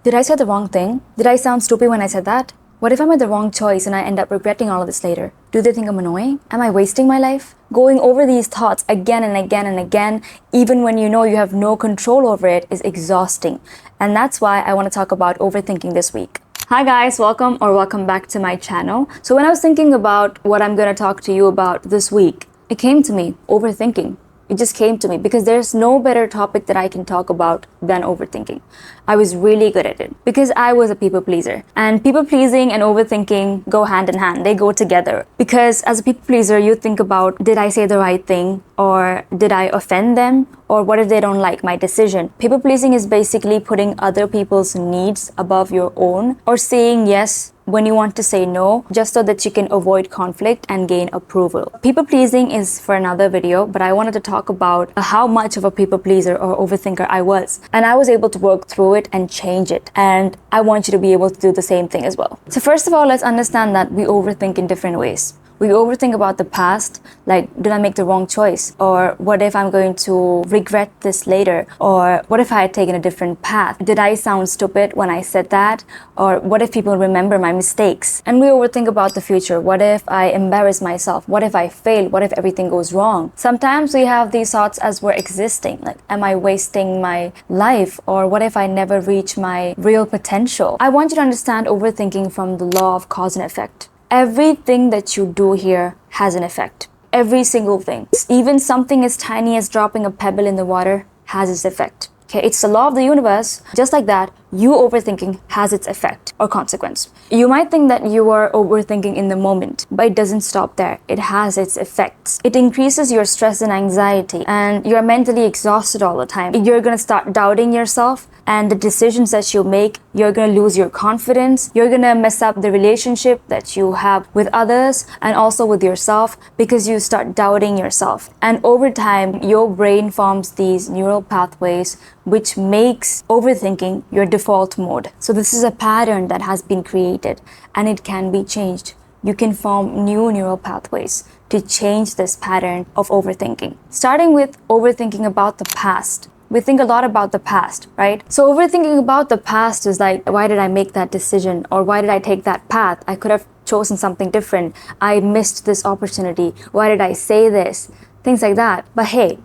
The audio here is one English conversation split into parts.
Did I say the wrong thing? Did I sound stupid when I said that? What if I made the wrong choice and I end up regretting all of this later? Do they think I'm annoying? Am I wasting my life? Going over these thoughts again and again and again, even when you know you have no control over it, is exhausting. And that's why I want to talk about overthinking this week. Hi guys, welcome back to my channel. So when I was thinking about what I'm going to talk to you about this week, it came to me, overthinking. It just came to me because there's no better topic that I can talk about than overthinking. I was really good at it because I was a people pleaser. And people pleasing and overthinking go hand in hand. They go together. Because as a people pleaser, you think about, did I say the right thing? Or did I offend them? Or what if they don't like my decision? People pleasing is basically putting other people's needs above your own, or saying yes when you want to say no, just so that you can avoid conflict and gain approval. People pleasing is for another video, but I wanted to talk about how much of a people pleaser or overthinker I was. And I was able to work through it and change it. And I want you to be able to do the same thing as well. So first of all, let's understand that we overthink in different ways. We overthink about the past, like, did I make the wrong choice? Or what if I'm going to regret this later? Or what if I had taken a different path? Did I sound stupid when I said that? Or what if people remember my mistakes? And we overthink about the future. What if I embarrass myself? What if I fail? What if everything goes wrong? Sometimes we have these thoughts as we're existing, like, am I wasting my life? Or what if I never reach my real potential? I want you to understand overthinking from the law of cause and effect. Everything that you do here has an effect. Every single thing. Even something as tiny as dropping a pebble in the water has its effect. Okay, it's the law of the universe. Just like that, you overthinking has its effect or consequence. You might think that you are overthinking in the moment, but it doesn't stop there. It has its effects. It increases your stress and anxiety, and you're mentally exhausted all the time. You're gonna start doubting yourself, and the decisions that you make, you're gonna lose your confidence. You're gonna mess up the relationship that you have with others and also with yourself because you start doubting yourself. And over time, your brain forms these neural pathways which makes overthinking your default mode. So this is a pattern that has been created and it can be changed. You can form new neural pathways to change this pattern of overthinking. Starting with overthinking about the past. We think a lot about the past, right? So overthinking about the past is like, why did I make that decision? Or why did I take that path? I could have chosen something different. I missed this opportunity. Why did I say this? Things like that. But hey,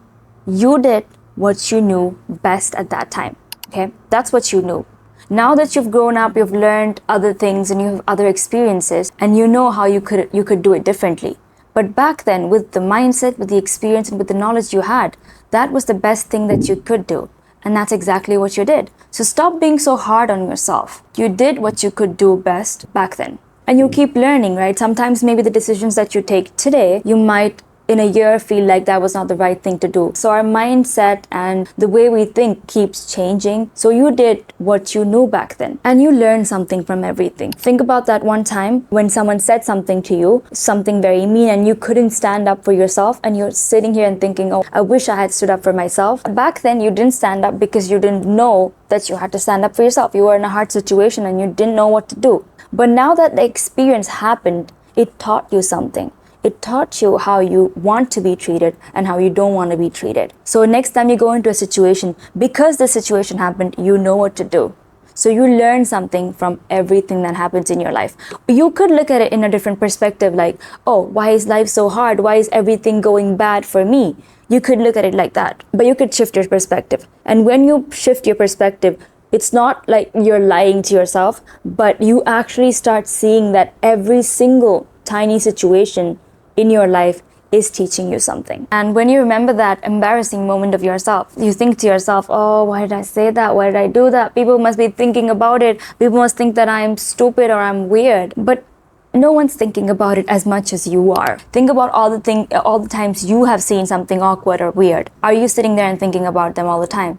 you did what you knew best at that time, okay? That's what you knew. Now that you've grown up, you've learned other things and you have other experiences and you know how you could do it differently. But back then, with the mindset, with the experience, and with the knowledge you had, that was the best thing that you could do. And that's exactly what you did. So stop being so hard on yourself. You did what you could do best back then. And you keep learning, right? Sometimes maybe the decisions that you take today, you might in a year feel like that was not the right thing to do. So our mindset and the way we think keeps changing. So you did what you knew back then and you learned something from everything. Think about that one time when someone said something to you, something very mean, and you couldn't stand up for yourself, and you're sitting here and thinking, oh, I wish I had stood up for myself. Back then you didn't stand up because you didn't know that you had to stand up for yourself. You were in a hard situation and you didn't know what to do. But now that the experience happened, it taught you something. It taught you how you want to be treated and how you don't want to be treated. So next time you go into a situation, because the situation happened, you know what to do. So you learn something from everything that happens in your life. You could look at it in a different perspective, like, oh, why is life so hard? Why is everything going bad for me? You could look at it like that, but you could shift your perspective. And when you shift your perspective, it's not like you're lying to yourself, but you actually start seeing that every single tiny situation in your life is teaching you something. And when you remember that embarrassing moment of yourself, you think to yourself, oh, why did I say that? Why did I do that? People must be thinking about it. People must think that I'm stupid or I'm weird. But no one's thinking about it as much as you are. Think about all the times you have seen something awkward or weird. Are you sitting there and thinking about them all the time?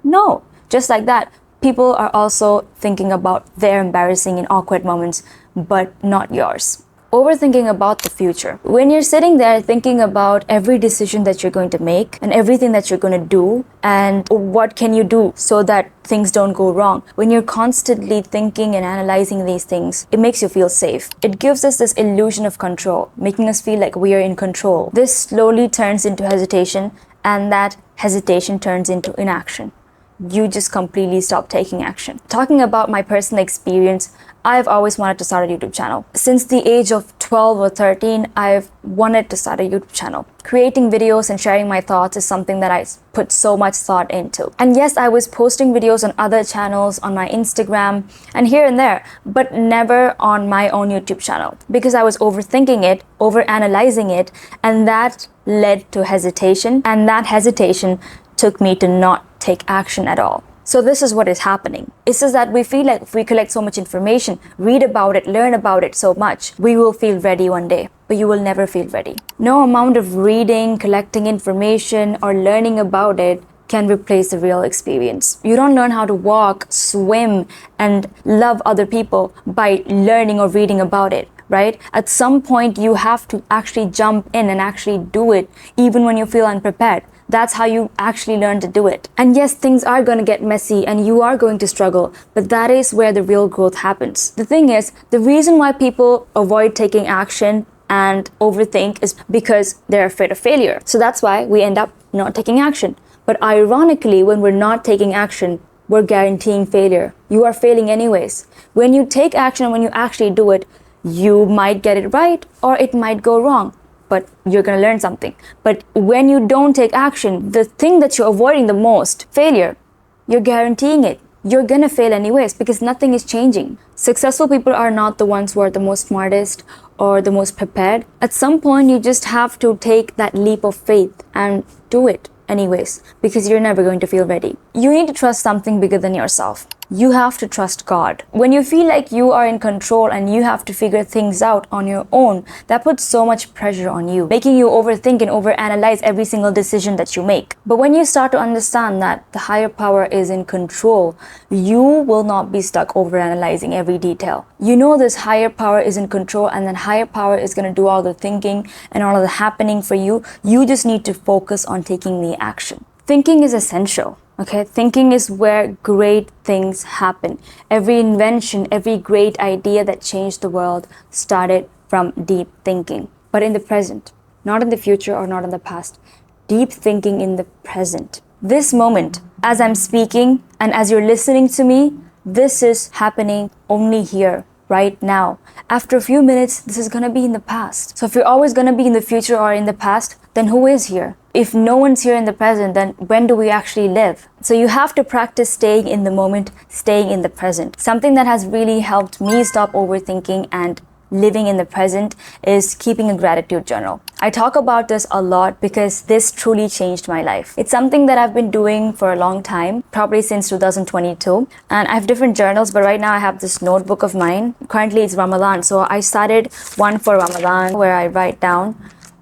No. Just like that, people are also thinking about their embarrassing and awkward moments, but not yours. Overthinking about the future. When you're sitting there thinking about every decision that you're going to make and everything that you're going to do and what can you do so that things don't go wrong. When you're constantly thinking and analyzing these things, it makes you feel safe. It gives us this illusion of control, making us feel like we are in control. This slowly turns into hesitation, and that hesitation turns into inaction. you just completely stop taking action. Talking about my personal experience, I've always wanted to start a YouTube channel. Since the age of 12 or 13, I've wanted to start a YouTube channel. Creating videos and sharing my thoughts is something that I put so much thought into. And yes, I was posting videos on other channels, on my Instagram, and here and there, but never on my own YouTube channel because I was overthinking it, overanalyzing it, and that led to hesitation. And that hesitation took me to not take action at all. So this is what is happening. It's just that we feel like if we collect so much information, read about it, learn about it so much, we will feel ready one day, but you will never feel ready. No amount of reading, collecting information, or learning about it can replace the real experience. You don't learn how to walk, swim, and love other people by learning or reading about it, right? At some point, you have to actually jump in and actually do it, even when you feel unprepared. That's how you actually learn to do it. And yes, things are going to get messy and you are going to struggle, but that is where the real growth happens. The thing is, the reason why people avoid taking action and overthink is because they're afraid of failure. So that's why we end up not taking action. But ironically, when we're not taking action, we're guaranteeing failure. You are failing anyways. When you take action, when you actually do it, you might get it right or it might go wrong, but you're going to learn something. But when you don't take action, the thing that you're avoiding the most, failure, you're guaranteeing it. You're going to fail anyways because nothing is changing. Successful people are not the ones who are the most smartest or the most prepared. At some point, you just have to take that leap of faith and do it anyways because you're never going to feel ready. You need to trust something bigger than yourself. You have to trust God. When you feel like you are in control and you have to figure things out on your own, that puts so much pressure on you, making you overthink and overanalyze every single decision that you make. But when you start to understand that the higher power is in control, you will not be stuck overanalyzing every detail. You know this higher power is in control and that higher power is going to do all the thinking and all of the happening for you. You just need to focus on taking the action. Thinking is essential. Okay, thinking is where great things happen. Every invention, every great idea that changed the world started from deep thinking. But in the present, not in the future or not in the past. Deep thinking in the present. This moment, as I'm speaking and as you're listening to me, this is happening only here, right now. After a few minutes, this is going to be in the past. So if you're always going to be in the future or in the past, then who is here? If no one's here in the present, then when do we actually live? So you have to practice staying in the moment, staying in the present. Something that has really helped me stop overthinking and living in the present is keeping a gratitude journal. I talk about this a lot because this truly changed my life. It's something that I've been doing for a long time, probably since 2022. And I have different journals, but right now I have this notebook of mine. Currently it's Ramadan, so I started one for Ramadan where I write down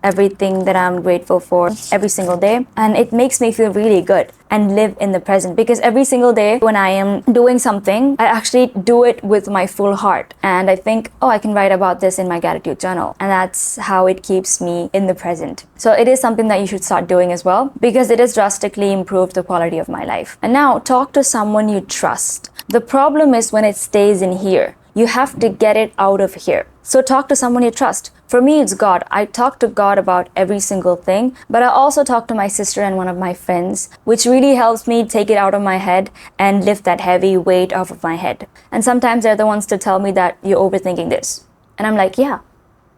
everything that I'm grateful for every single day, and it makes me feel really good and live in the present because every single day when I am doing something, I actually do it with my full heart and I think, oh, I can write about this in my gratitude journal, and that's how it keeps me in the present. So it is something that you should start doing as well because it has drastically improved the quality of my life. And now talk to someone you trust. The problem is when it stays in here. You have to get it out of here. So talk to someone you trust. For me, it's God. I talk to God about every single thing, but I also talk to my sister and one of my friends, which really helps me take it out of my head and lift that heavy weight off of my head. And sometimes they're the ones to tell me that you're overthinking this. And I'm like, yeah,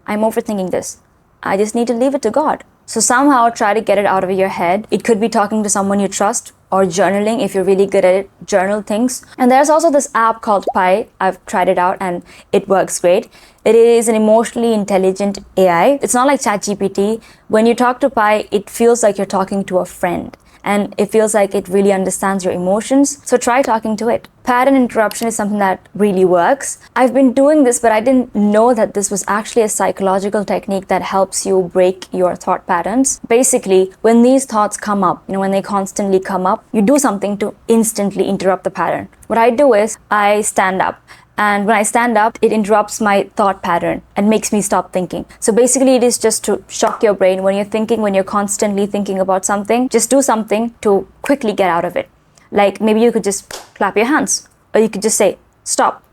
I'm overthinking this. I just need to leave it to God. So somehow try to get it out of your head. It could be talking to someone you trust or journaling if you're really good at it, journal things. And there's also this app called Pi. I've tried it out and it works great. It is an emotionally intelligent AI. It's not like ChatGPT. When you talk to Pi, it feels like you're talking to a friend. And it feels like it really understands your emotions. So try talking to it. Pattern interruption is something that really works. I've been doing this, but I didn't know that this was actually a psychological technique that helps you break your thought patterns. Basically, when these thoughts come up, when they constantly come up, you do something to instantly interrupt the pattern. What I do is I stand up. And when I stand up, it interrupts my thought pattern and makes me stop thinking. So basically, it is just to shock your brain. When you're thinking, when you're constantly thinking about something, just do something to quickly get out of it. Like maybe you could just clap your hands, or you could just say, stop,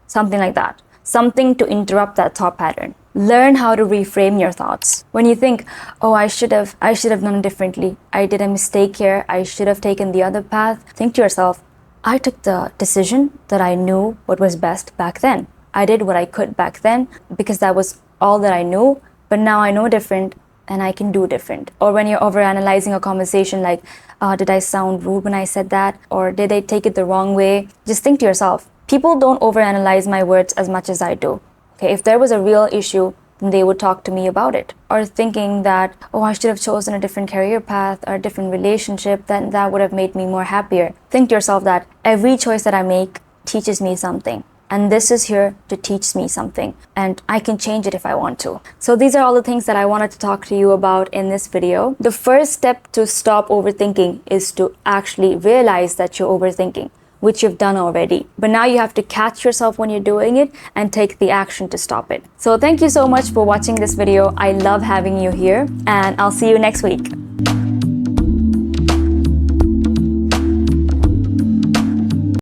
something like that. Something to interrupt that thought pattern. Learn how to reframe your thoughts. When you think, oh, I should have done it differently. I did a mistake here. I should have taken the other path. Think to yourself, I took the decision that I knew what was best back then. I did what I could back then because that was all that I knew, but now I know different and I can do different. Or when you're overanalyzing a conversation like, did I sound rude when I said that? Or did they take it the wrong way? Just think to yourself, people don't overanalyze my words as much as I do. Okay, if there was a real issue, then they would talk to me about it. Or thinking that, oh, I should have chosen a different career path or a different relationship, then that would have made me more happier. Think to yourself that every choice that I make teaches me something. And this is here to teach me something. And I can change it if I want to. So these are all the things that I wanted to talk to you about in this video. The first step to stop overthinking is to actually realize that you're overthinking, which you've done already. But now you have to catch yourself when you're doing it and take the action to stop it. So thank you so much for watching this video. I love having you here, and I'll see you next week.